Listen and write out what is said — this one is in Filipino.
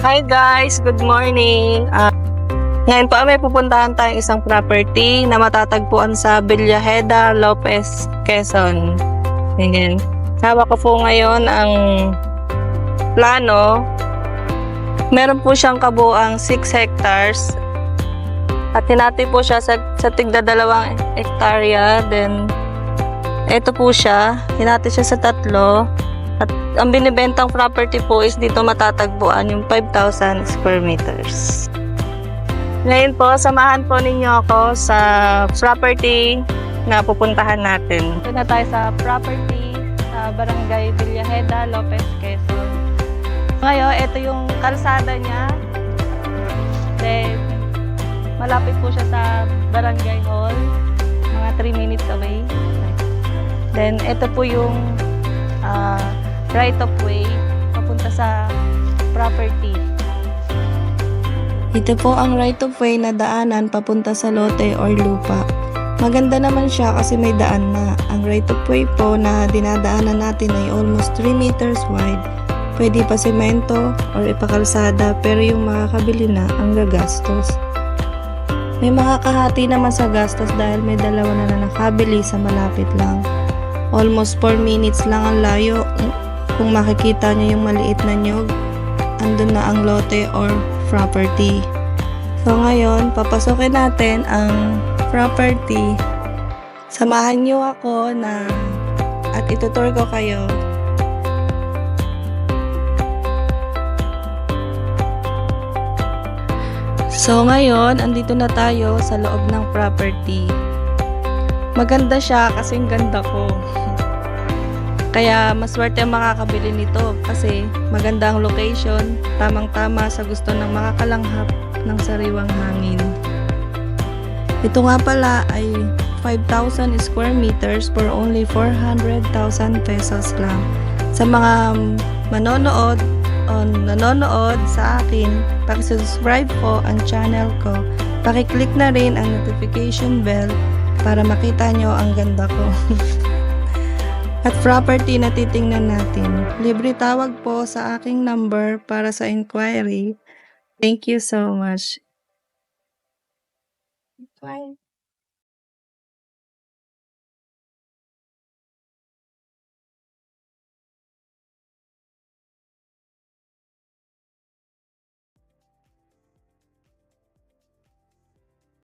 Hi guys, good morning. Ngayon po may pupuntahan tayong isang property na matatagpuan sa Villajeda, Lopez, Quezon. Ayan. Hawak ko po ngayon ang plano. Meron po siyang kabuang 6 hectares. At hinati po siya sa tigda 2 hektarya. Then, ito po siya. Hinati siya sa 3. At ang binibentang property po is dito matatagpuan yung 5,000 square meters. Ngayon po, samahan po ninyo ako sa property na pupuntahan natin. Ito na tayo sa property sa Barangay Villajeda, Lopez, Quezon. Ngayon, ito yung kalsada niya. Then, malapit po siya sa Barangay Hall. Mga 3 minutes away. Then, ito po yung right of way papunta sa property. Ito po ang right of way na daanan papunta sa lote or lupa. Maganda naman siya kasi may daan na. Ang right of way po na dinadaanan natin ay almost 3 meters wide. Pwede pa semento or ipakalsada, pero yung makakabili na ang gagastos. May makakahati naman sa gastos dahil may 2 na nakabili sa malapit lang. Almost 4 minutes lang ang layo. Kung makikita nyo yung maliit na nyog, andun na ang lote or property. So ngayon, papasokin natin ang property. Samahan nyo ako at itutur ko kayo. So ngayon, andito na tayo sa loob ng property. Maganda siya kasi ang ganda ko. Kaya maswerte ang makakabili nito kasi maganda ang location, tamang-tama sa gusto ng makakalanghap ng sariwang hangin. Ito nga pala ay 5,000 square meters for only 400,000 pesos lang. Sa mga nanonood sa akin, paki-subscribe po ang channel ko. Paki-click na rin ang notification bell para makita nyo ang ganda ko. At property na titingnan natin. Libre tawag po sa aking number para sa inquiry. Thank you so much. Bye.